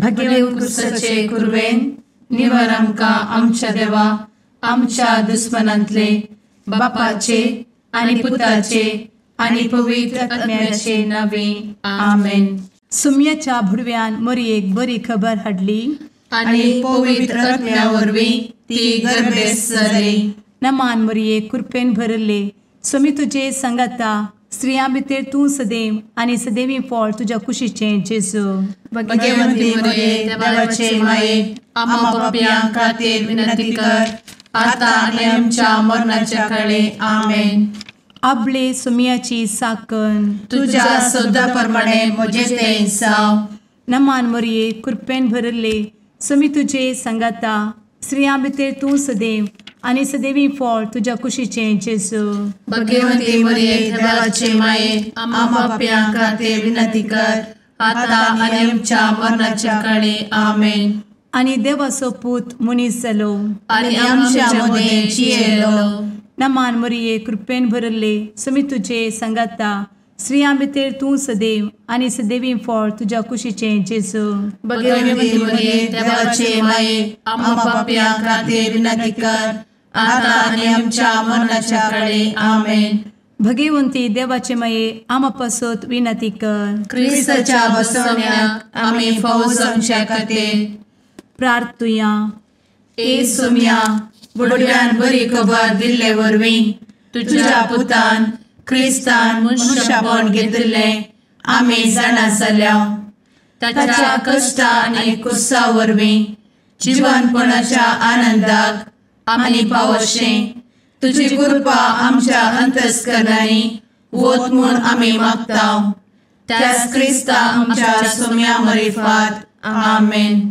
भगे उत्कृष्टाचे कुर्वेन निवार आमकां आमच्या देवा आमच्या दुस्मनांतले बापाचे आनी पुताचे आनी पवित्र आत्म्याचे नावे आमेन. सुम्याच्या भुडव्यान मरयेक बरी खबर हाडली आनी पवित्र आत्म्या वरवीं ती गर्भेस जाली. नमान मरयेक कृपेन भरले सुमी तुजे संगता स्त्रियां भितर तूं सदैव आनी सदैवी फळ तुज्या कुशीचें जेजू. भगवंती मरिये देवाचे माये आम्हा पाप्यां खातीर विनंती कर आता आनी आमच्या मरणाच्या काळी आमेन. आपले सुमयाची साकन तुझ्या सोदा प्रमाणे म्हजे तें जाव. नमान मरये कृपेन भरले सुमी तुजे संगता स्त्रियां भितर तूं सदैव आनी सदैवी फळ तुज्या कुशीचें जेजू. भगवंती मरिये देवाचे माये आम्हा पाप्यां खातीर विनंती कर आता आनी आमच्या मरणाच्या काळी आमेन. आनी देवाचो पूत मनीस जालो आनी आमच्या मदीं जियेलो. नमान मरये कृपेन भरले सुमी तुजे संगता स्त्रियां भितर तूं सदैव आनी सदैवी फळ तुज्या कुशीचें जेजू. भगवंती मरिये देवाचे माये आम्हा पाप्यां खातीर विनंती कर आता आनी आमच्या मरणाच्या काळी आमेन. भगवंती देवाचे माये आमा पासत विनंती कर. क्रिस्ताच्या बसवण्याक आमी फावो जावच्या खातीर प्रार्थुया. ए सुम्या बुडव्यान बरी खबर दिल्ले वरवीं तुज्या पुतान क्रिस्तान मनशापण घेतिल्लें आमी जाणा जाल्या. ताच्या कश्टा आनी कुसा वरवीं जिवनपणाच्या आनंदाक आमी पावशें तुजी कृपा आमच्या अंतस्करणांनी वत म्हूण आमी मागतांव. त्याच क्रिस्ता आमच्या सुम्या मरिफात आमेन.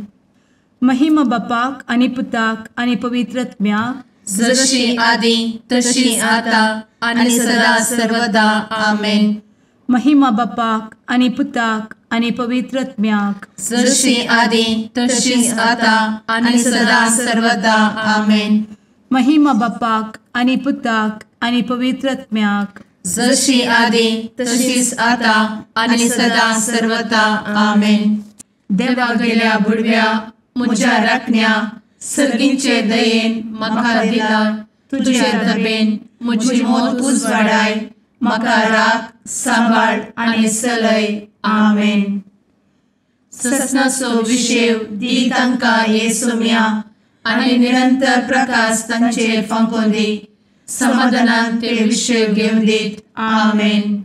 महिमा बापाक आनी पुताक आनी पवित्र आत्म्याक जशी आदी तशी आता आनी सदा सर्वदा आमेन. महिमा बापाक आनी पुताक आनी पवित्र आत्म्याक जशी आदी तशीच आता आनी सदा सर्वदा आमेन. महिमा बापाक आनी पुताक आनी पवित्र आत्म्याक जशी आदी तशीच आता आनी सदा सर्वदा आमेन. देवा गेल्या बुडव्या म्हज्या राखण्या सर्गींचे दयेन म्हाका दिला तुजे दबेन म्हजी मोत उजवाडाय म्हाका राख सांबाळ आनी चलय आमेन. ससनाचो विशेव दी तांकां हे सुम्या आनी निरंतर प्रकाश तांचेर फांकून दी. समाधानान ते विशेव घेवन दीत आमेन.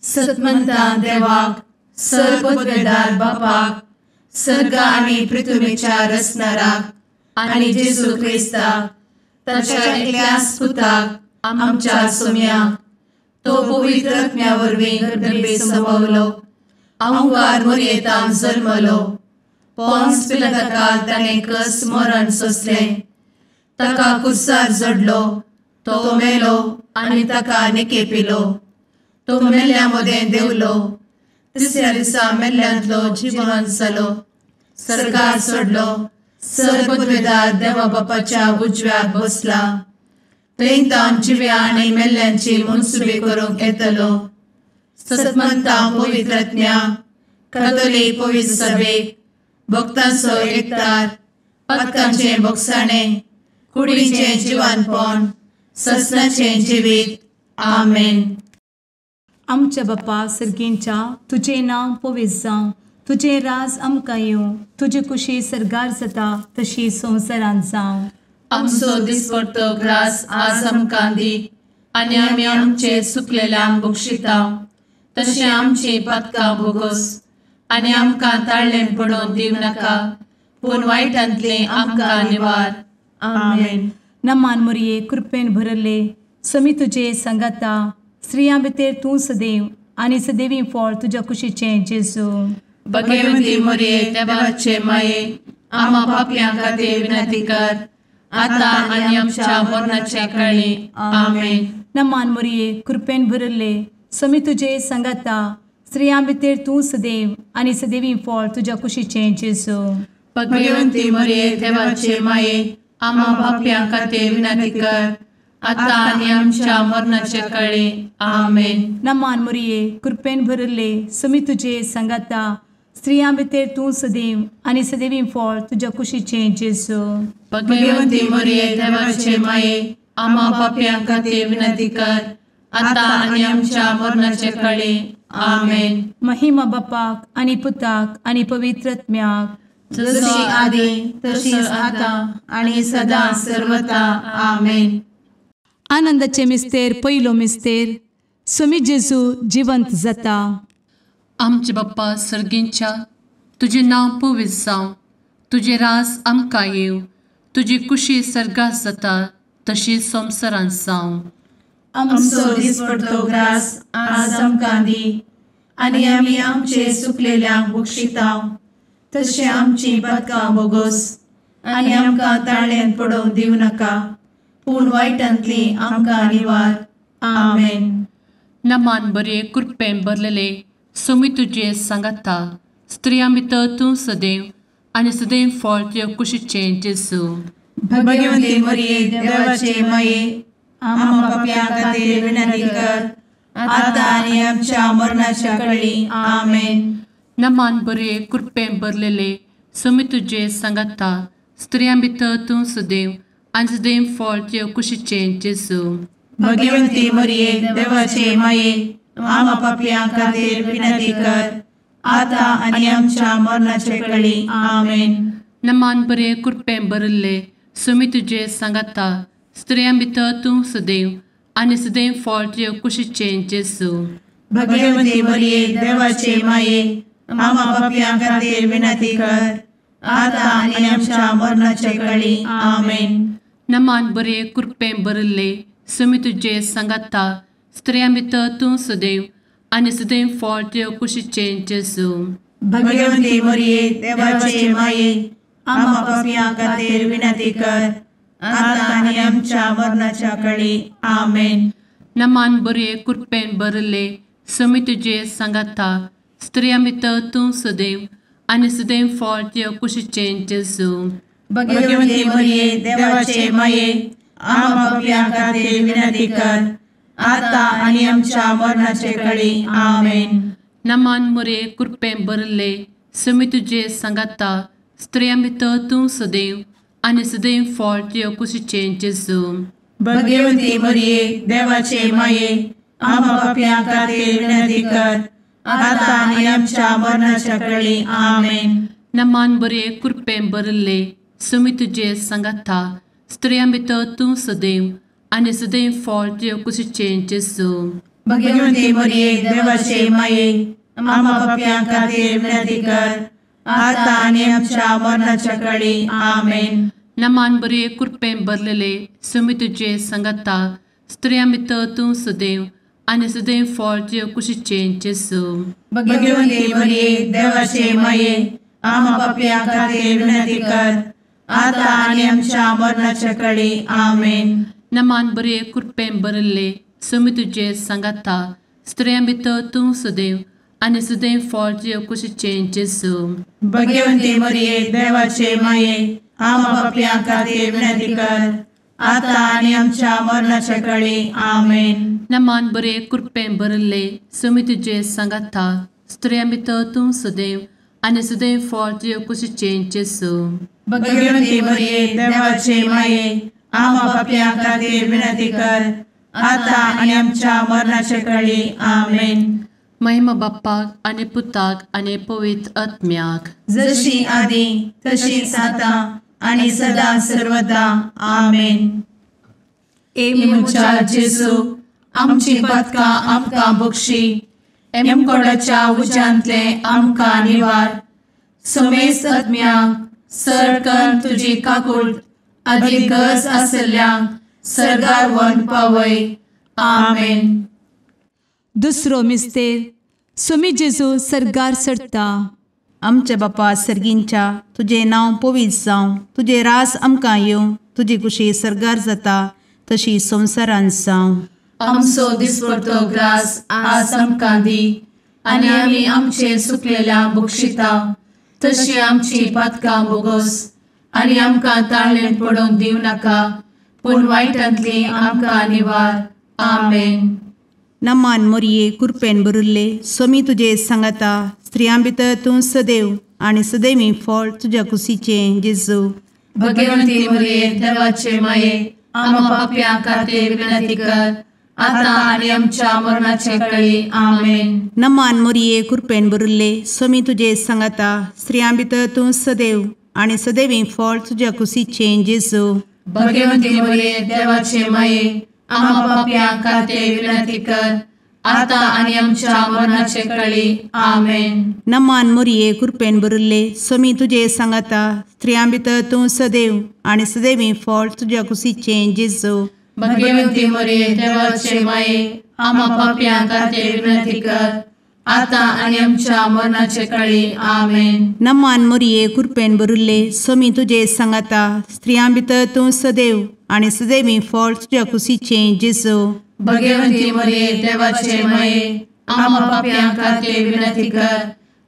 सतमंता देवाक सर्वपदवेदार बापाक सर्ग आनी पृथ्वीच्या रचणाराक आनी जेजू क्रिस्ताक ताच्या एकल्याच पुताक आमच्या सुम्याक तो पवित्र आत्म्या वरवीं गर्भे संभवलो. अंगार मरयेंत जल्मलो. पोंस पिलाताकाल ताणें कस मरण सोंसलें. ताका कुर्सार जडलो. तो मेलो आनी ताका निकेपिलो. तो मेल्ल्या मदें देंवलो. तिसऱ्या दिसा मेल्ल्यांतलो जिवंत जालो. सर्गार चडलो. सर्वपदवेदार देवा बापाच्या उजव्याक बसला. थंय जिव्या आनी मेल्ल्यांची मनसुबी करूंक येतलो. सतमंता पवित्र आत्म्या कातोलीक पवित्र सभेक भक्तांचो एकठार पातकांचें भोगसाणें कुडीचें जिवनपण ससनाचें जिवीत आमेन. आमच्या बापा सर्गींच्या तुजें नांव पवित्र जावं. तुजें राज आमकां येवं. तुजी कुशी सर्गार जाता तशी संवसारांत जावं. आमचो दिसपडटो ग्रास आज आमकां दी आनी आमी आमचे चुकलेल्यांक बक्षितांव. तशें आमची पातकां भोगोस आनी आमकां ताळ्ळें पडोवन दिव नाका पूण वायटांतलें आमकां निवार आमेन. नमान मरये कृपेन भरले समी तुजे संगता स्त्रियां भितर तूं सदैव आनी सदैवी फळ तुज्या कुशीचें जेजू. भगवंती मरिये देवाचे माये आम्हा पाप्यां खातीर विनंती कर आता आनी आमच्या मरणाच्या काळी आमेन. नमान मरये कृपेन भरले समी तुजे संगता स्त्रियां भितर तूं सदैव आनी सदैवी फळ तुज्या कुशीचें जेजू. भगवंती मरिये देवाचे माये आम्हा पाप्यां खातीर विनंती कर आता आनी आमच्या मरणाच्या काळी आमेन. नमान मरये कृपेन भरले समी तुजे संगता स्त्रियां भितर तूं सदैव आनी सदैवी फळ तुज्या कुशीचें जेजू. भगवंती मरिये देवाचे माये आम्हा पाप्यां खातीर विनंती कर आता आनी आमच्या मरणाचे काळी. आमेन. महिमा बापाक आनी पुताक आनी पवित्रत्म्याक, जशी आदी तशीच आता आणि सदा सर्वदा. आमेन. आनंदाचे मिस्तेर पयलो मिस्तेर, स्वामी जेजू जिवंत जाता. आमचे बाप्पा सर्गींच्या, तुझे नांव पवित्र जावं, तुझे राज आमकां येवं, तुजी कुशी सर्गात जाता तशी संवसारांत जावं. आमचो दिसपडटो ग्रास आज आमकां दी, आनी आमी आमचे सुकलेल्यांक बक्षितांव, तशें आमची पातकां बोगोस आनी आमकां ताळ्यान पडोवंक दिवं नाका, पूण वायटांतली आमकां निवार. आमेन. नमान बरे कृपेन भरलेले स्वामी तुजे सांगाता, स्त्रियां भितर तूं सदैव आनी सदैव फळ तुज्या कुशीचें जेजू. भगवंती मरिये देवाचे माये आम्हा पाप्यां खातीर विनंती कर आता आनी आमच्या मरणाच्या काळी. आमेन. नमान बरे कृपेन भरलेले स्वामी तुजे सांगाता, स्त्रियां भितर तूं सदैव आनी सदैव फळ तुज्या कुशीचें जेजू. भगवंती मरिये देवाचे माये आम्हा पाप्यां खातीर विनंती कर आता आनी आमच्या मरणाचे काळी. आमेन. नमान बरे कृपेन भरले स्वामी तुजे सांगाता, स्त्रियां भितर तूं सदैव आनी सदैव फळ तुज्या कुशीचें जेजू. भगवंती मरिये देवाचे माये आम्हा पाप्यां खातीर विनंती कर आता आनी आमच्या मरणाचे काळी. आमेन. नमान बरे कृपेन भरले स्वामी तुजे सांगाता, स्त्रियां भितर तूं सदैव आनी सदैव फळ तुज्या कुशीचें जेजू. भगवंती मरिये देवाचे माये आम्हा पाप्यां खातीर विनंती कर आता आनी आमच्या मरणाच्या काळी. आमेन. नमान बरे कृपेन भरले स्वामी तुजे सांगाता, स्त्रियां भितर तूं सदैव आनी सदैव फळ तुज्या कुशीचें जेजू. भगवंती मरिये देवाचे माये आम्हा पाप्यां खातीर विनंती कर आता आनी आमच्या मरणाचे काळी. आमेन. नमान बरे कृपेन भरले स्वामी तुजे सांगाता, स्त्रियां भितर तूं सदैव आनी सदैव फळ तुज्या कुशीचें जेजू. भगवंती मरिये देवाचे माये आम्हा पाप्यां खातीर विनंती कर आता आनी आमच्या मरणाच्या काळी. आमेन. नमान बरे कृपेन भरले स्वामी तुजे सांगाता, स्त्रियां भितर तूं सदैव आनी सदैव फळ तुज्या कुशीचें जेजू. भगवंती मरिये देवाचे माये आम्हा पाप्यां खातीर विनंती कर आता आनी आमच्या मरणाच्या काळी. आमेन. नमान बरे कृपेन भरलेले स्वामी तुजे सांगाता, स्त्रियां भितर तूं सदैव आनी सदैव फळ तुज्या कुशीचें जेजू. भगवंती मरिये देवाचे माये आम्हा पाप्यां खातीर विनंती कर आता आनी आमच्या मरणाच्या काळी. आमेन. नमान बरे कृपेन भरले स्वामी तुजे सांगाता, स्त्रियां भितर तूं सदैव आनी सदैव फळ तुज्या कुशीचें जेजू. भगवंती मरिये देवाचे माये आम्हा पाप्यां खातीर विनंती कर आता आनी आमच्या मरणाच्या काळी. आमेन. नमान बरे कृपेन भरले स्वामी तुजे सांगाता, स्त्रियां भितर तूं सदैव आनी सदैव फळ तुज्या कुशीचें जेजू. भगवंती मरिये देवाचे माये आम्हा पाप्यां खातीर विनंती कर आता आनी आमच्या मरणाच्या काळी. आमेन. महिमा बाप्पाक आनी पुताक आनी पवित्र आत्म्याक, जशी आदी तशीच आता आणि सदा सर्वदा. आमेन. मुचा जेजू आमची पातकां आमकां बक्षी, एमकोडाच्या उज्यांतले आमकां निवार. समेस्त आत्म्यांक सरकन तुजी काकूट, आदी गरज आसल्यांक सर्गार व्हरून पावय. आमेन. दुसरो मिस्तेर, स्वामी जेजू सर्गार सरता. आमचे बापा सर्गींच्या, तुझे नांव पवित्र जावं, तुझे रास आमकां येवं, तुजी कुशी सर्गार जाता तशी संवसारांत जावं. आमचो दिसपडटो ग्रास आज आमकां दी, आनी आमी आमचे सुकलेल्यांक बक्षितांव, तशी आमची पातकां बोगोस आनी आमकां ताळ्यान पडोवंक दिवं नाका, पूण वायटांतली आमकां निवार. आमेन. नमान मोरये कृपेन भरुल्ले स्वामी तुझे सांगता स्त्रियां भितर तूं सदैव आणि सदैवी फळ तुझ्या कुशीचे जेजू. भगवंती मरिये देवाचे माये आम्हा पाप्यां खातीर विनंती कर आता आणि आमच्या मरणाचे काळी आमेन. नमान मोरये कृपेन भरुल्ले स्वामी तुझे सांगता स्त्रियां भितर तूं सदैव आणि सदैवी फळ तुझ्या कुशीचे जेजू. भगवंती मरिये देवाचे माये आम्हा पाप्यां खातीर विनंती कर आता आणि आमच्या मरणाचे काळी आमेन. नमान मोरये कृपेन भरुल्ले स्वामी तुझे सांगता स्त्रियां भितर तूं सदैव आणि सदैवी फळ तुझ्या कुशीचे जेजू. भगवंती मरिये देवाचे माये आम्हा पाप्यां खातीर विनंती कर आता आणि आमच्या मरणाचे काळी आमेन. नमान मोरये कृपेन भरुल्ले स्वामी तुझे सांगता स्त्रियां भितर तूं सदैव आणि सदैवी फळ तुझ्या कुशीचे जेजू. भगवंती मरिये देवाचे माये आम्हा पाप्यां खातीर विनंती कर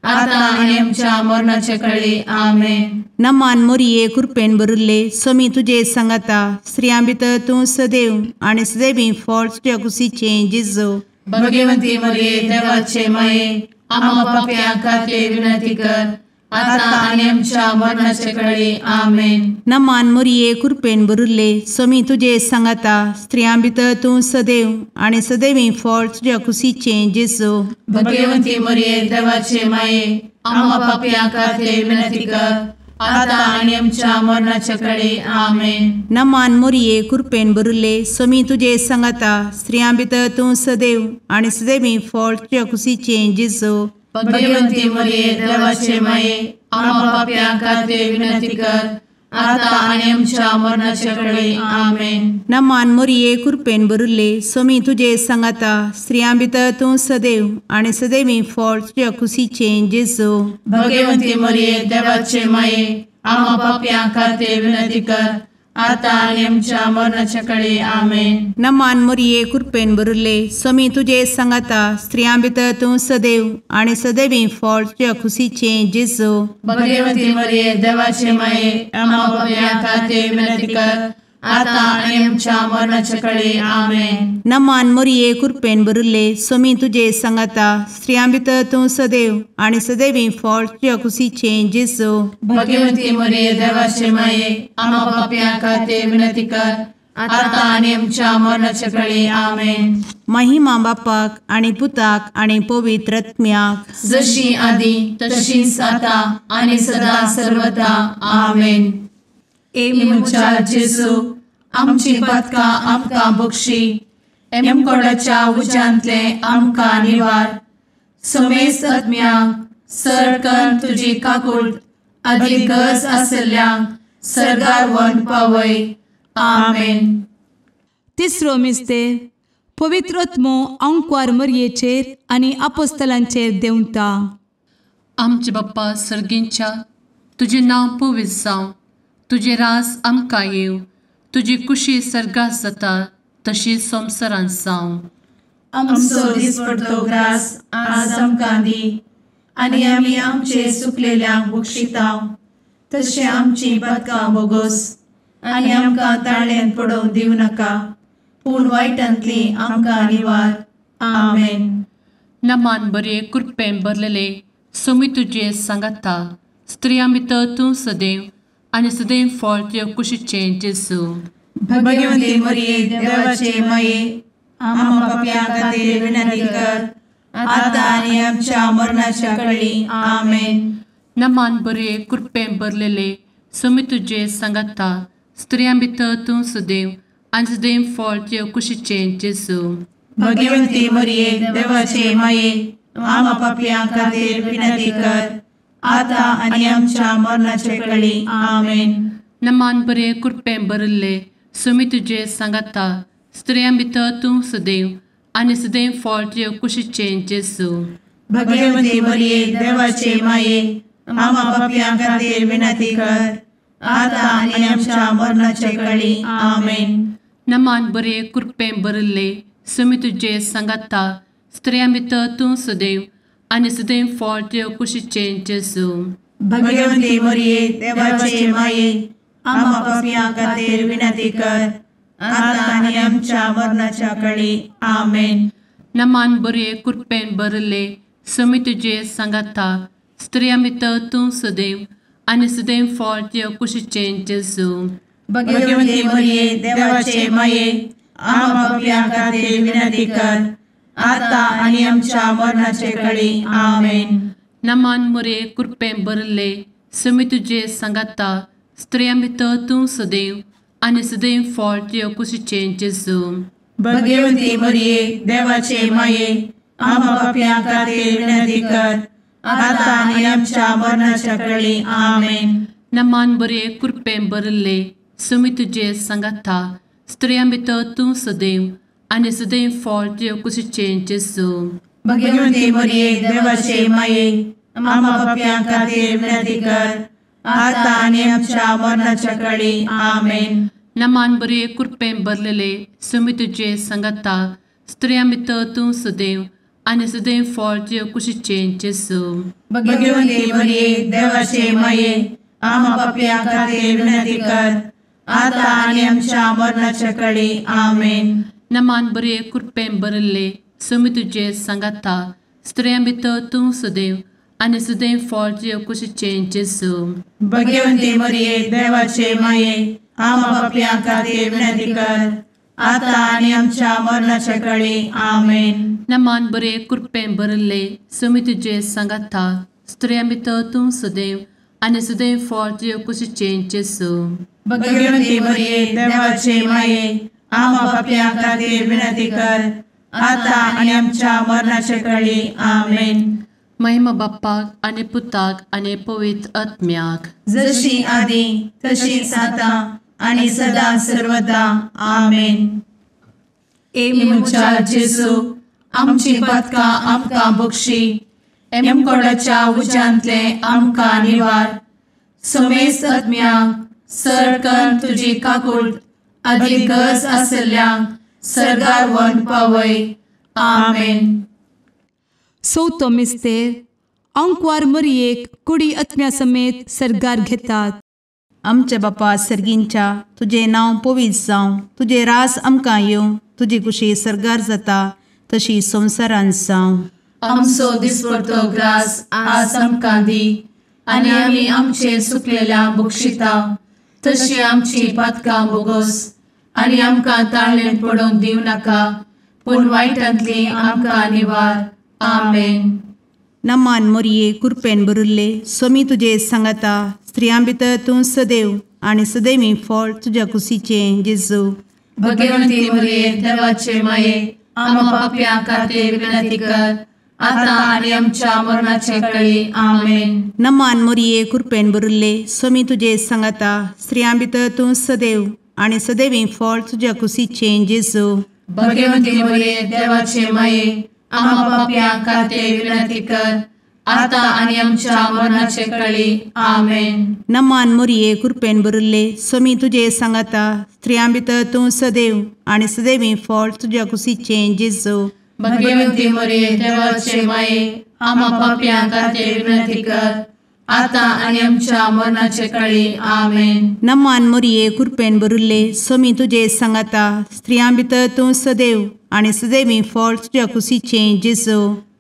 आता आणि आमच्या मरणाचे काळी आमेन. नमान मोरये कृपेन भरुल्ले स्वामी तुझे सांगता स्त्रियां भितर तूं सदैव आणि सदैवी फळ तुझ्या कुशीचे जेजू. भगवंती मरिये देवाचे माये आम्हा पाप्यां खातीर विनंती कर आता आणि आमच्या मरणाचे काळी आमेन. नमान मोरये कृपेन भरुल्ले स्वामी तुझे सांगता स्त्रियां भितर तूं सदैव आणि सदैवी फळ तुझ्या कुशीचे जेजू. भगवंती मरिये देवाचे माये आम्हा पाप्यां खातीर विनंती कर आता आणि आमच्या मरणाचे काळी आमेन. नमान मोरये कृपेन भरुल्ले स्वामी तुझे सांगता स्त्रियां भितर तूं सदैव आणि सदैवी फळ तुझ्या कुशीचे जेजू. भगवंती मरिये देवाचे माये आम्हा पाप्यां खातीर विनंती कर आता आणि आमच्या मरणाचे काळी आमेन. नमान मोरये कृपेन भरुल्ले स्वामी तुझे सांगता स्त्रियां भितर तूं सदैव आणि सदैवी फळ तुझ्या कुशीचे जेजू. भगवंती मरिये देवाचे माये आम्हा पाप्यां खातीर विनंती कर आता आणि आमच्या मरणाच्या काळी आमेन. नमान मोरये कृपेन भरुल्ले स्वामी तुझे सांगता स्त्रियां भितर तूं सदैव आणि सदैवी फळ तुझ्या कुशीचे जेजू. भगवंती मरिये देवाचे माये आम्हा पाप्यां खातीर विनंती कर आता आणि आमच्या मरणाच्या काळी आमेन. नमान मोरये कृपेन भरुल्ले स्वामी तुझे सांगता स्त्रियां भितर तूं सदैव आणि सदैवी फळ तुझ्या कुशीचे जेजू. भगवंती मरिये देवाचे माये आम्हा पाप्यां खातीर विनंती कर आता आणि आमच्या मरणाच्या काळी आमेन. महिमा बापाक आणि पुताक आणि पवित्र आत्म्याक जशी आधी तशीच आता आणि सदा सर्वदा आमेन. एमच्या जेजू आमची पदकां आमकां बक्षी एमकोडाच्या उज्यांतले आमकां निवार. समेस्त आत्म्यांक सरकन तुजी काकूट अधिक गरज आसल्ल्यांक सरगार व्हरून पावय. आमेन. तिसरो मिस्तेर पवित्र आत्मो अंकवार मरयेचेर आनी आपोस्तलांचेर देंवता. आमचे बाप्पा सर्गींच्या तुजें नांव पवित्र जावं, तुजें रास आमकां येव, तुजी कुशी सर्गास जाता तशीच संवसारांत जावं. आमचो दिसपडटो ग्रास आज आमकां दी आनी आमी आमचे चुकलेल्यांक बक्षितांव, तशें आमची पदकां बोगोस आनी आमकां ताळ्यान पडोवंक दिवं नाका, पूण वायटांतली आमकां निवार. आमेन. नमान बरे कृपेन भरलेले सोमी तुजे सांगता स्त्रियां भितर तूं सदैव आनी सदैव फळ तुज्या कुशीचे जेजू. भगवंती मरिये देवाचे माये आम्हा पाप्यां खातीर विनंती कर आता आनी आमच्या मरणाच्या काळी आमेन. नमान बरे कृपेन भरलेले सोमी तुजे सांगता स्त्रियां भितर तूं सदैव आनी सदैव फळ तुज्या कुशीचे जेजू. भगवंती मरिये देवाचे माये आम्हा पाप्यां खातीर विनंती कर आता आनी आमच्या मरणाचे काळी आमेन. नमान बरे कृपेन भरले सोमी तुजे सांगता स्त्रियां भितर तूं सदैव आनी सदैव फळ तुज्या कुशीचे जेजू. भगवंती मरिये देवाचे माये आम्हा पाप्यां खातीर विनंती कर आता आनी आमच्या मरणाचे काळी आमेन. नमान बरे कृपेन भरले सोमी तुजे सांगता स्त्रियां भितर तूं सदैव आनी सदैव फळ तुज्या कुशीचे जेजू. भगवंती मरिये देवाचे माये आम्हा पाप्यां खातीर विनंती कर आता आनी आमच्या मरणाच्या काळी आमेन. नमान बरे कृपेन भरले समी तुझे सांगाता स्त्रियां भितर तूं सदैव आनी सदैव फळ तुझ्या कुशीचें जेजू भगवंती मरिये देवाचे माये आम्हा पापियां खातीर विनंती कर आता आणि आमच्या मरणाचे काळी आमेन. नमान बरे कृपेन भरले समी तुझे सांगाता स्त्रियां भितर तूं सदैव आनी सदैव फळ तुझ्या कुशीचें जेजू भगवंती मरिये देवाचे माये आम्हा पापियां खातीर विनंती कर आता आणि आमच्या मरणाच्या काळी आमेन. नमान बरे कृपेन भरले समी तुझे सांगाता स्त्रियां भितर तूं सदैव आनी सदैव फळ तुझ्या कुशीचें जेजू भगवंती मरिये देवाचे माये आम्हा पापियां खातीर विनंती कर आता आणि आमच्या मरणाच्या काळी आमेन. नमान बरे कृपेन भरलेले समी तुझे सांगाता स्त्रियां भितर तूं सदैव आनी सदैव फळ तुझ्या कुशीचें जेजू भगवंती मरिये देवाचे माये आम्हा पापियां खातीर विनंती कर आता आणि आमच्या मरणाच्या काळी आमेन. नमान बरे कृपेन भरले समी तुझे सांगाता स्त्रियां भितर तूं सदैव आनी सदैव फळ तुझ्या कुशीचें जेजू भगवंती मरिये देवाचे माये आम्हा पापियां खातीर विनंती कर आता आणि आमच्या मरणाच्या काळी आमेन. नमान बरे कृपेन भरले समी तुझे सांगाता स्त्रियां भितर तूं सदैव आनी सदैव फळ तुझ्या कुशीचें जेजू भगवंती मरिये देवाचे माये आम्हा पापियां खातीर विनंती कर आता आणि आमच्या मरणाच्या काळी आमेन. महिमा बाप्पाक आनी पुताक आनी पवित्र आत्म्याक जशी आदी तशीच आता आणि सदा सर्वदा आमेन. मुचा जेजू आमची पदकां आमकां बक्षी एमकोडाच्या उज्यांतले आमकां निवार समेस्त आत्म्यांक सरकन तुजी काकूट अधिक गरज आसल्यांक सरगार वन पावय. आमेन. चवथो मिस्तेर अंकवार मरियेक कुडी आत्म्या समेत सरगार घेतात. आमच्या बापा सर्गींच्या तुझे नांव पवित्र जावं, तुझे रास आमकां येवं, तुजी कुशी सरगार जाता तशी संवसारांत जावं. आमचो दिसपडटो ग्रास आज आमकां दी आनी आमी आमचे सुकलेल्यांक बक्षिता तशी आमची पातकां बोगोस आनी आमकां ताळ्ळेन पडोवंक दिवं नाका पूण वायटांतली आमकां निवार. आमेन. नमान मरिये कृपेन भरिल्ले समी तुजे सांगाता स्त्रियां भितर तूं सदैव आनी सदैवी फळ तुज्या कुशीचें जेजू भगवंती मरिये देवाचे माये आम्हा पापियां खातीर विनंती कर आता आनी आमच्या मरणाचे काळी. आमेन. नमान मरिये कृपेन भरिल्ले समी तुजे सांगाता स्त्रियां भितर तूं सदैव आनी सदैवी फळ तुज्या कुशीचें जेजू भगवंती मरिये देवाचे माये आम्हा पापियां खातीर विनंती कर आता आनी आमच्या मरणाचे काळी. आमेन. नमान मरिये कृपेन भरिल्ले समी तुजे सांगाता स्त्रियां भितर तूं सदैव आनी सदैवी फळ तुज्या कुशीचें जेजू भगवंती मरिये देवाचे माये आम्हा पापियां खातीर विनंती कर आता आनी आमच्या मरणाचे काळी. आमेन. नमान मरिये कृपेन भरिल्ले समी तुजे सांगाता स्त्रियां भितर तूं सदैव आनी सदैवी फळ तुज्या कुशीचें जेजू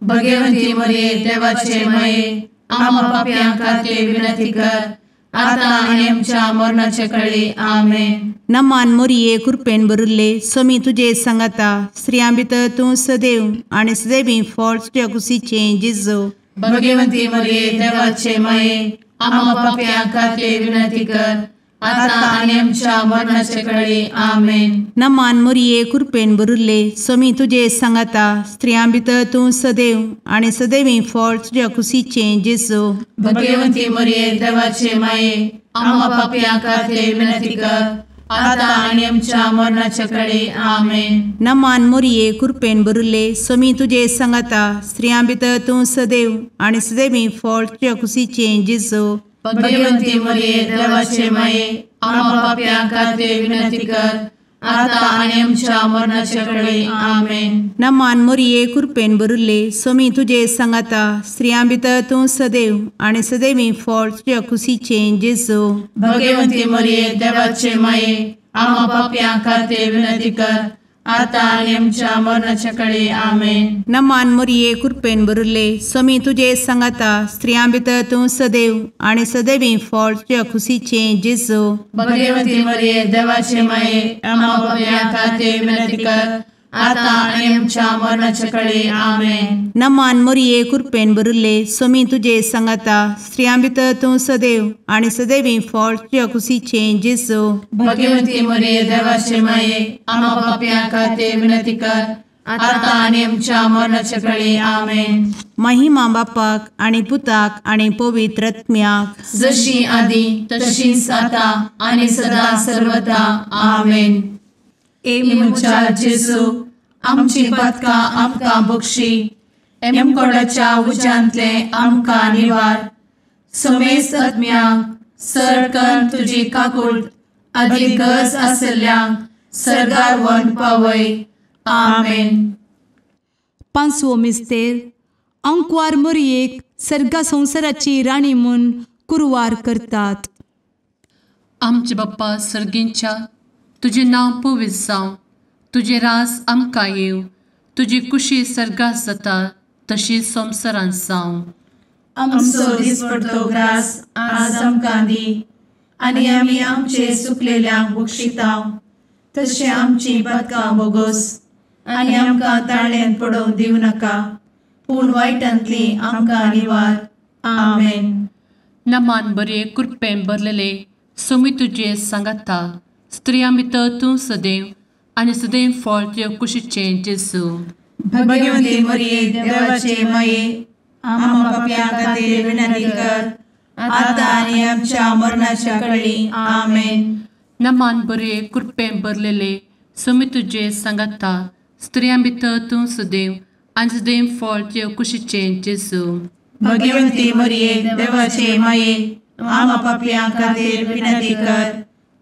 भगवंती मरिये देवाचे माये आम्हा पापियां खातीर विनंती कर आता आनी आमच्या मरणाचे काळी. आमेन. नमान मरिये कृपेन भरिल्ले समी तुजे सांगाता स्त्रियां भितर तूं सदैव आनी सदैवी फळ तुज्या कुशीचें जेजू भगवंती मरिये देवाचे माये आम्हा पापियां खातीर विनंती कर आता आनी आमच्या मरणाचे काळी. आमेन. नमान मरिये कृपेन भरिल्ले समी तुजे सांगाता स्त्रियां भितर तूं सदैव आनी सदैवी फळ तुज्या कुशीचें जेजू भगवंती मरिये देवाचे माये आम्हा पापियां खातीर विनंती कर आता आनी आमच्या मरणाचे काळी. आमेन. नमान मरिये कृपेन भरिल्ले समी तुजे सांगाता स्त्रियां भितर तूं सदैव आनी सदैवी फळ तुज्या कुशीचें जेजू भगवंती मरिये देवाचे माये आम्हा पापियां खातीर विनंती कर आता आनी आमच्या मरणाचे काळी. आमेन. नमान मरिये कृपेन भरिल्ले समी तुजे सांगाता स्त्रियां भितर तूं सदैव आनी सदैवी फळ तुज्या कुशीचें जेजू भगवंती मरिये देवाचे माये आम्हा पापियां खातीर विनंती कर आता आणि आमच्या मरणाच्या काळी आमेन. नमान मोरये कृपेन बरुले स्वामी तुझे सांगाता स्त्रियां भितर तूं सदैव आणि सदैवी फळ तुझ्या खुशीचे जेजू. भगवती मरिये देवाचे माये आम्हा पापियां खातीर विनंती कर, आता आणि आमच्या मरणाच्या काळी आमेन. नमान मोरये कृपेन बरुले स्वामी तुझे सांगाता स्त्रियां भितर तूं सदैव आणि सदैवी फळ तुझ्या खुशीचे जेजू. भगवती मरिये देवाचे माये आम्हा पापियां खातीर विनंती कर, आता आणि आमच्या मरणाच्या काळी आमेन. महिमा बापाक आणि पुताक आणि पवित्र आत्म्याक जशी आधी तशीच आता आणि सदा सर्वदा आमेन. एमुच्या जेजू आमची पदकां आमकां बक्षी, एमकोडाच्या उज्यांतले आमकां निवार. समेस्त आत्म्यांक सरकन तुजी काकूट अधिक गरज आसल्ल्यांक सर्गार व्हरून पावय. आमेन. पांचवो मिस्तेर अंकवार मोरयेक सर्गा संवसाराची राणी म्हूण कुरवार करतात. आमचे बाप्पा सर्गींच्या तुझे नांव पवित्र जावं, तुझे रास आमकां येव, तुजी कुशी सर्गास जाता तशी संवसारांत जावं. आमचो दिसपडटो ग्रास आज आमकां दी, आनी आमी आमचे सुकलेल्यांक बक्षितांव. तशें आमची पदकां बोगोस आनी आमकां ताळ्यान पडोवंक दिवं नाका, पूण वायटांतली आमकां निवार. आमेन. नमान बरे कृपेन भरलेले सोमी तुझे सांगाता स्त्रियां भितर तूं सदैव आणि सदैव फळ तुझ्या कुशीचे जेजू. भगवती मरिये देवाचे माये आम्हा पापियां खातीर विनंती कर, आता आनी आमच्या मरणाच्या काळी आमेन. नमान बरे कृपेन भरलेले सोमी तुझे सांगाता स्त्रियां भितर तूं सदैव आणि सदैव फळ तुझ्या कुशीचे जेजू. भगवती मरिये देवाचे माये आम्हा पापियां खातीर विनंती कर,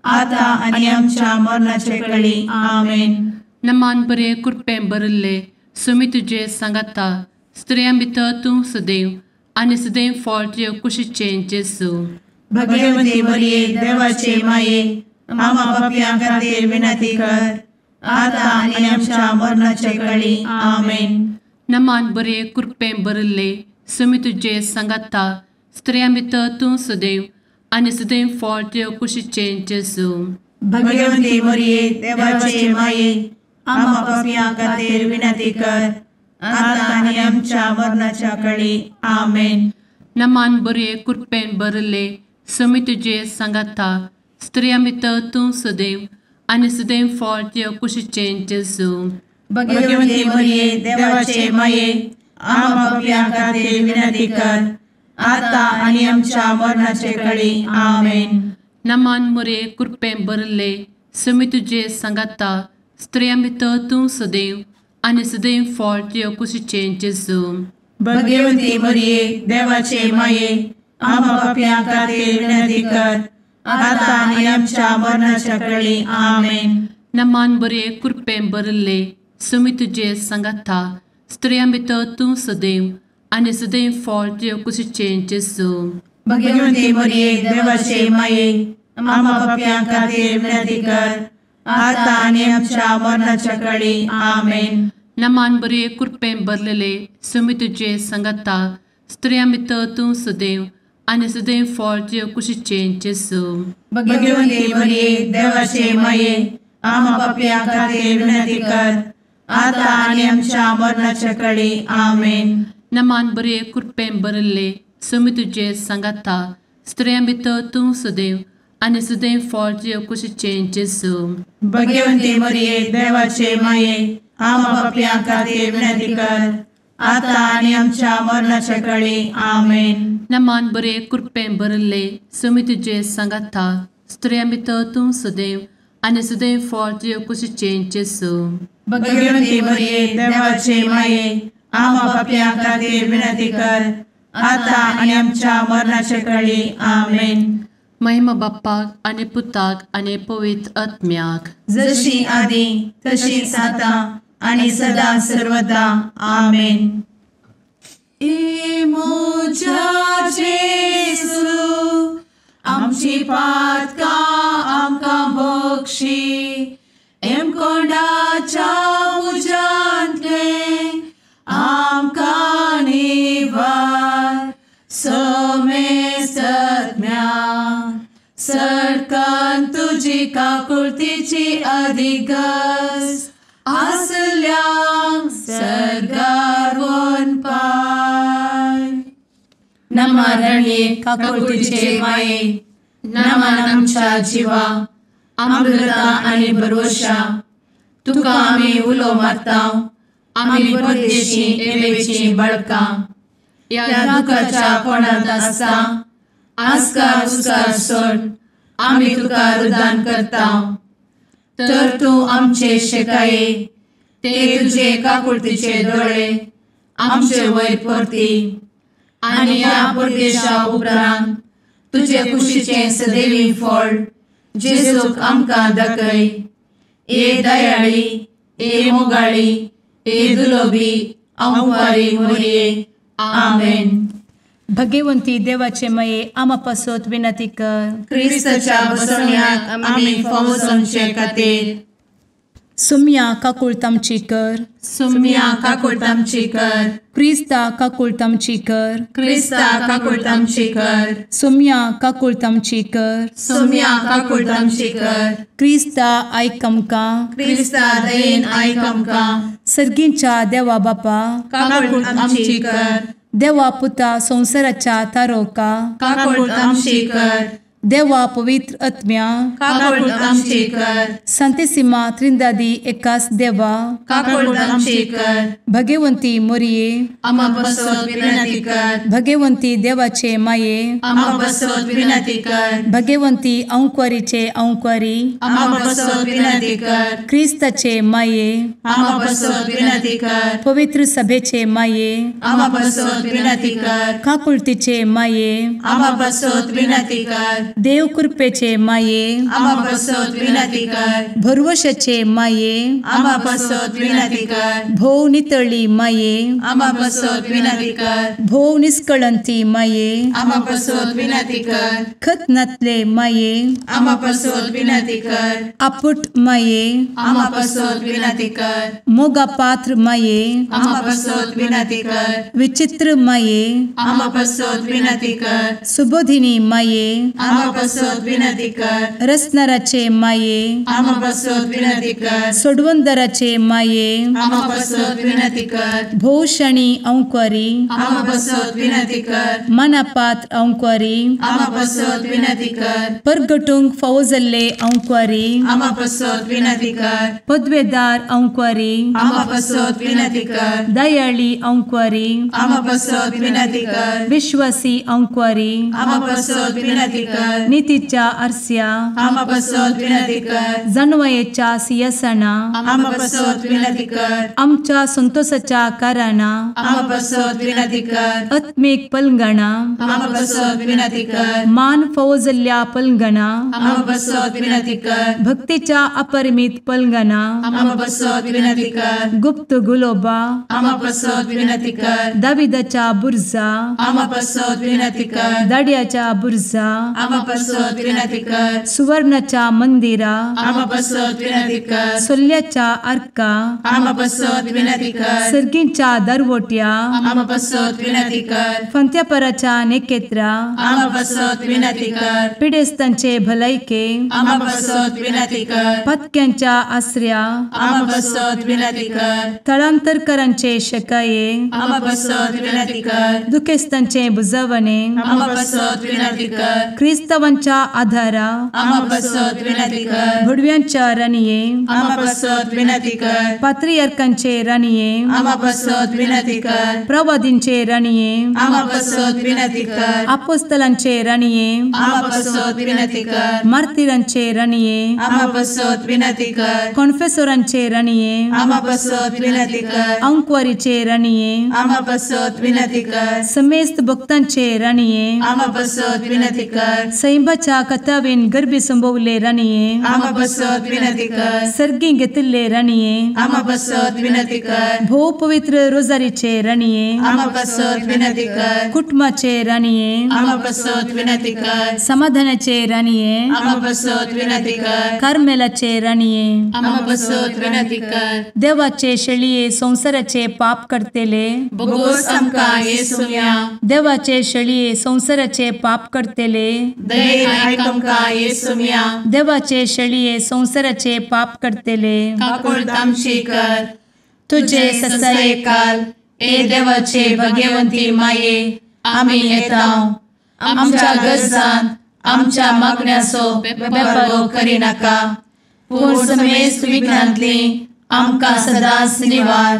आता आनी आमच्या मरणाच्या काळी आमेन. नमान बरे कृपेन भरले सोमी तुझे सांगाता स्त्रियां भितर तूं सदैव आणि सदैव फळ तुझ्या कुशीचे जेजू. भगवती मरिये देवाचे माये आम्हा पापियां खातीर विनंती कर, आता आनी आमच्या मरणाच्या काळी आमेन. नमान बरे कृपेन भरले सोमी तुझे सांगाता स्त्रियां भितर तूं सदैव आणि सदैव फळ तुझ्या कुशीचे जेजू. भगवती मरिये देवाचे माये आम्हा पापियां खातीर विनंती कर, आता आनी आमच्या मरणाच्या काळी आमेन. नमान बरे कृपेन भरले सोमी तुझे सांगाता स्त्रियां भितर तूं सदैव आणि सदैव फळ तुझ्या कुशीचे जेजू. भगवती मरिये देवाचे माये आम्हा पापियां खातीर विनंती कर, आता आनी आमच्या मरणाच्या काळी आमेन. नमान बरे कृपेन भरले सोमी तुझे सांगाता स्त्रियां भितर तूं सदैव आणि सदैव फळ तुझ्या कुशीचे जेजू. भगवती मरिये देवाचे माये आम्हा पापियां खातीर विनंती कर, आता आनी आमच्या मरणाच्या काळी आमेन. नमान बरे कृपेन भरले सोमी तुझे सांगाता स्त्रियां भितर तूं सदैव आणि सदैव फळ तुझ्या कुशीचे जेजू. भगवती मरिये देवाचे माये आम्हा पापियां खातीर विनंती कर, आता आनी आमच्या मरणाच्या काळी आमेन. नमान बरे कृपेन भरलेले सोमी तुझे सांगाता स्त्रियां भितर तूं सदैव आणि सदैव फळ तुझ्या कुशीचे जेजू. भगवती मरिये देवाचे माये आम्हा पापियां खातीर विनंती कर, आता आनी आमच्या मरणाच्या काळी आमेन. नमान बरे कृपेन भरले सोमी तुझे सांगाता स्त्रियां भितर तूं सदैव आणि सदैव फळ तुझ्या कुशीचे जेजू. भगवती मरिये देवाचे माये आम्हा पापियां खातीर विनंती कर, आता आनी आमच्या मरणाच्या काळी आमेन. नमान बरे कृपेन भरले सोमी तुझे सांगाता स्त्रियां भितर तूं सदैव आणि सदैव फळ तुझ्या कुशीचे जेजू. भगवती मरिये देवाचे माये आम्हा पापियां खातीर विनंती कर, आता आनी आमच्या मरणाच्या काळी आमेन. महिमा बाप्पाक आणि पुताक आणि पवित्र आत्म्याक जशी आधी तशीच आता आणि सदा सर्वदा आमेन. मोजा जेसू आमची पातकां आमकां बक्षी, एम कोंडाच्या तुझी काकुळतीची अधिगस आसल्या सर्गार वन पाय. नमारणे काकुळतीचे माये नमान आमच्या जिवा अमृता आणि भरोशा तुका आम्ही उलो मारताव. आम्ही परदेशी येवेची बळका या दुखाच्या कोणात असता आस्कार उस्कार सोड आम्ही तुका रुदान करताव. तर तू आमचे शेकाये ते तुझे काकुळतीचे डोळे आमचे वयर परती आणि या परदेशा उपरांत तुझे कुशीचे सदैवी फळ जेजूक आमकां दाखय. ए दयाळी ए मोगाळी ए दुलोबी अंवारी मोरये. आमेन. भगवंती देवाचे मये आमा पासत विनंती कर. क्रिस्ताच्या बसवण्याक आम्ही फावो समचे खातीर सुम्या काकुळतामची कर. सुम्या काकुळतामची कर. क्रिस्ता काकुळतामची कर. क्रिस्ता काकुळतामची कर. सुम्या काकुळतामची कर. सुम्या काकुळतामची कर. क्रिस्ता आयक आमकां. क्रिस्ता दयेन आयक आमकां. सर्गींच्या देवा बापा काकुळतामची कर. देवा पुता संसाराच्या तारोका काकुळतामची कर. देवा पवित्र आत्म्या काकुळतामची कर. सांतेसिमा त्रिंदादी एकाच देवा काकुळतामची कर. भगवंती मोरये आमा बसवत विनंती कर. भगवंती देवाचे माये आमा बसवत विनंती कर. भगवंती अंकुरीचे अंकुरी आमा बसवत विनंती कर. ख्रिस्ताचे माये आमा बसवत विनंती कर. पवित्र सभेचे माये आमा बसवत विनंती कर. काकुळतीचे माये आमा बसवत विनंती कर. देव कृपेचे माये आमा बसवत विनंती कर. भरवशाचे माये आमा बसवत विनंती कर. भोव नितळी माये आमा बसवत विनंती कर. भोव निष्कळंती माये आमा बसवत विनंती कर. खतनातले माये आमा बसवत विनंती कर. आपुट माये आमा बसवत विनंती कर. मोगा पात्र माये आमा बसवत विनंती कर. विचित्र माये आमा बसवत विनंती कर. सुबोधिनी माये आमा बसवत विनंती कर. रसनाराचे माये आमा बसवत विनंती कर. सोडवंदराचे माये आमा बसवत विनंती कर. भोषणी अंकुरी आमा बसवत विनंती कर. मनापात्र अंकुरी आमा बसवत विनंती कर. परगटूंक फौजल्ले अंकुरी आमा बसवत विनंती कर. पदवेदार अंकुरी आमा बसवत विनंती कर. दयाळी अंकुरी आमा बसवत विनंती कर. विश्वासी अंकुरी आमा बसवत विनंती कर. नीतीच्या आरस्या आमा बसवत विनंती कर. जाणवायेच्या सिंहासना आमा बसवत विनंती कर. आमच्या संतोषाच्या कारणा आमा बसवत विनंती कर. आत्मिक पलंगणा आमा बसवत विनंती कर. मान फौजल्ल्या पलंगणा आमा बसवत विनंती कर. भक्तीच्या अपरिमित पलंगणा आमा बसवत विनंती कर. गुप्त गुलोबा आमा बसवत विनंती कर. दाविदाच्या बुर्जा आमा बसवत विनंती कर. दाड्याच्या बुर्जा आमा बसवत विनंती कर. सुवर्णाच्या मंदिरा आमा बसवत विनंती कर. सोल्याच्या अर्का आमा बसवत विनंती कर. सर्गींच्या दरवोट्या आमा बसवत विनंती कर. फंत्यापराच्या नेकेत्रा आमा बसवत विनंती कर. पिडेस्तांचे भलायके आमा बसवत विनंती कर. पथक्यांच्या आसऱ्या आमा बसवत विनंती कर. स्थळांतरकरांचे शकाये आमा बसवत विनंती कर. दुखेस्तांचे बुजावणे आमा बसवत विनंती कर. ख्रिस्तवांच्या आधारा आमा बसवत विनंती कर. भडव्यांच्या राणीये आमा बसवत विनंती कर. पात्रियार्कांचे राणीये आमा बसवत विनंती कर. प्रवादींचे राणीये आमा बसवत विनंती कर. अपोस्तलांचे राणीये आमा बसवत विनंती कर. मार्तिरांचे राणीये आमा बसवत विनंती कर. कॉन्फेसोरांचे राणीये आमा बसवत विनंती कर. अंकुरीचे राणीये आमा बसवत विनंती कर. समेस्त भक्तांचे राणीये आमा बसवत विनंती कर. सैंबाच्या कथावेन गर्भी संभवले राणीये आमा बसवत विनंती कर. सर्गी घेतले राणीये आमा बसवत विनंती कर. भो पवित्र रोजारीचे राणीये आमा बसवत विनंती कर. कुटुंबाचे राणीये आमा बसवत विनंती कर. समाधानाचे राणीये आमा बसवत विनंती कर. कार्मेलाचे राणीये आमा बसवत विनंती कर. देवाचे शेळिये संसाराचे पाप करतेले बोगोस आमकां येसूया. देवाचे शेळिये संसाराचे पाप करतेले दये आयक आमकां येसू मिया देवाचे शेळये संवसाराचे पाप करतेले काकूळ आमची कर तुझे ससाये काल ए देवाचे भगवंती माये आमी येता आमच्या गरजांत आमच्या मागण्याचो बेपारो करी नाका पूण समेस्त विघ्नांतली आमकां सदांच निवार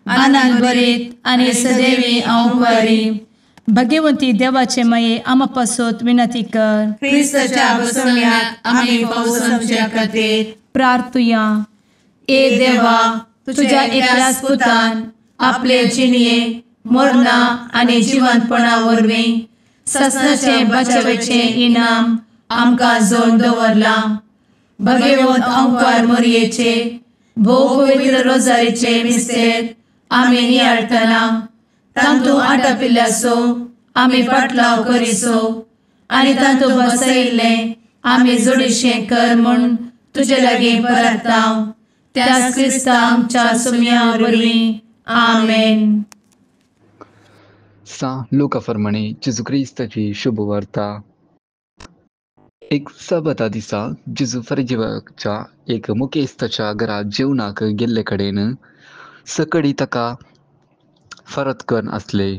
आनंद बरीत आनी सदैवी आंवकारी भगवंती देवाचे माये आमा पासत विनंती कर क्रिस्ताच्या बसवण्यात आमी पावस आमच्या खातीर प्रार्थुया ए देवा तुझ्या एकल्याच पुतान आपले जिणये मरणा आनी जिवंतपणा वरवीं ससनाचे बचावेचे इनाम आमकां जोड दवरला भगवंत आंवकार मोरयेचे भोव पवित्र रोजारीचे मिस्तेर आमी नियाळटना तांतू आटापिल्ल्यासो आमी पाटलाव करिसो आनी तांतू बसयिल्ले आमी जोडीशें कर म्हूण तुजे लागीं परतांव त्याच क्रिस्ता आमच्या सुम्या वरवीं आमेन. लूका फर्माणे जेजू क्रिस्ताची शुभ वार्ता. एक सबता दिसा जेजू फरिजीवाच्या एक मुखेस्ताच्या घरात जेवणाक गेल्ले कडेन सकळी ताका फरत करून असले.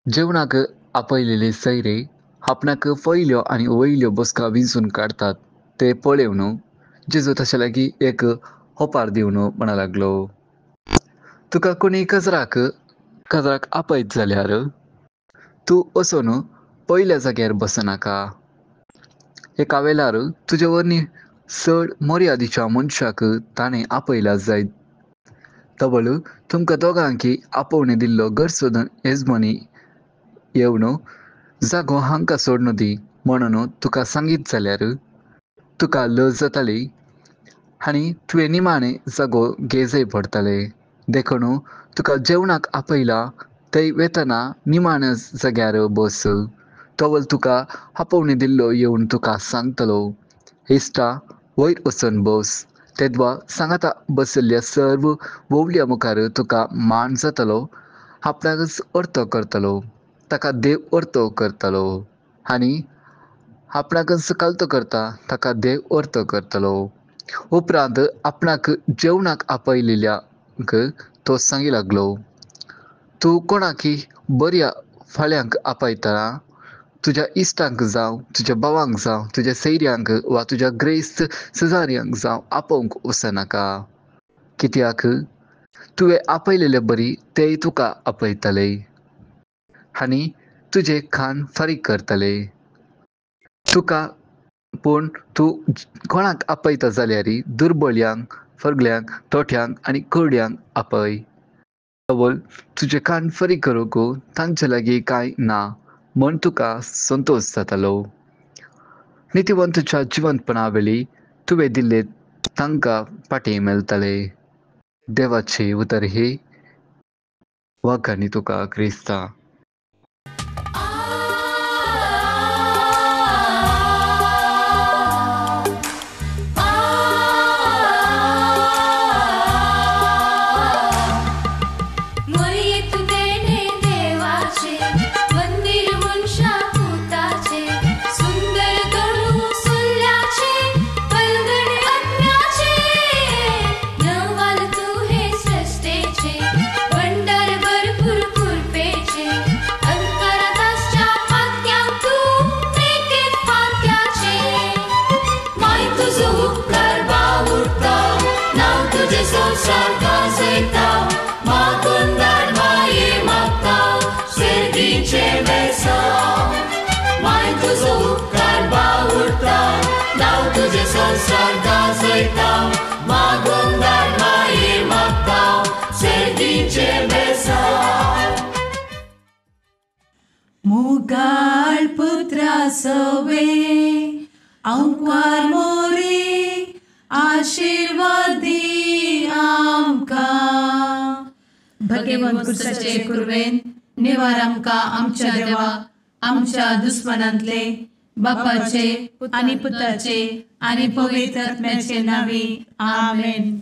जेवणाक आपयलेले सैरे आपणाक पयल्यो आनी वयल्यो बसका विंचून काडटात ते पळयवन जेजू तशे लागीं एक होपार दिवन म्हणा लागलो, तुका कोणी काजराक आपयत जाल्यार तूं वचून पयल्या जाग्यार बसनाका. एका वेळार तुजे वरनी चड मर्यादेच्या मनशाक ताणें आपयला जायत. तवळ तुमकां दोगांकी आपोवणे दिल्लो घर सोदून येजमानी येवन जागो हांकां सोडून दी म्हणून तुका सांगीत जाल्यार तुका लज जाताली आनी तुवें निमाणे जागो घेजय पडटले. देखून तुका जेवणाक आपयला थंय वेतना निमाण्या जाग्यार बस. तवल तुका आपोवणे दिल्लो येवन तुका सांगतलो, इश्टा वयर वचून बस. तेदवा सांगाता बसयल्ल्या सर्व वोवल्या मुखार तुका मान जातलो. आपणाकच अर्थ करतलो ताका देव अर्थ करतलो आनी आपणाकच कालतो करता ताका देव अर्थ करतलो. उपरांत आपणाक जेवणाक आपयलेल्याक तो सांगी लागलो, तूं कोणाकी बऱ्या फाल्यांक आपयतना तुज्या इश्टांक जावं तुज्या भावांक जावं तुज्या सैऱ्यांक वा तुज्या ग्रेस्त शेजाऱ्यांक जावं आपोवंक वचनाका. कित्याक तुवें आपयलेले बरी तेय तुका आपयतले आनी तुजें खाण फारीक करतले. पूण तूं कोणाक आपयता जाल्यार दुर्बळ्यांक, फरगल्यांक, तोठ्यांक आनी करड्यांक आपय. तवल तुजें खाण फारीक करूंक तांचे लागीं कांय ना म्हूण तुका संतोश जातलो. नितिवंतच्या जिवंतपणा वेळी तुवें दिल्ले तांकां पाटे मेळटले. देवाचे उतर हे वागांनी तुका क्रिस्ता. मुगाळ पुत्रा सवे अंकवार मोरी आशीर्वाद दी आमकां. भगवंत कुर्साचे कुरवेन निवार आमकां आमच्या देवा आमच्या दुस्मनांतले बापाचे आनी पुताचे आनी पवित्र आत्म्याचे नावी. आमेन.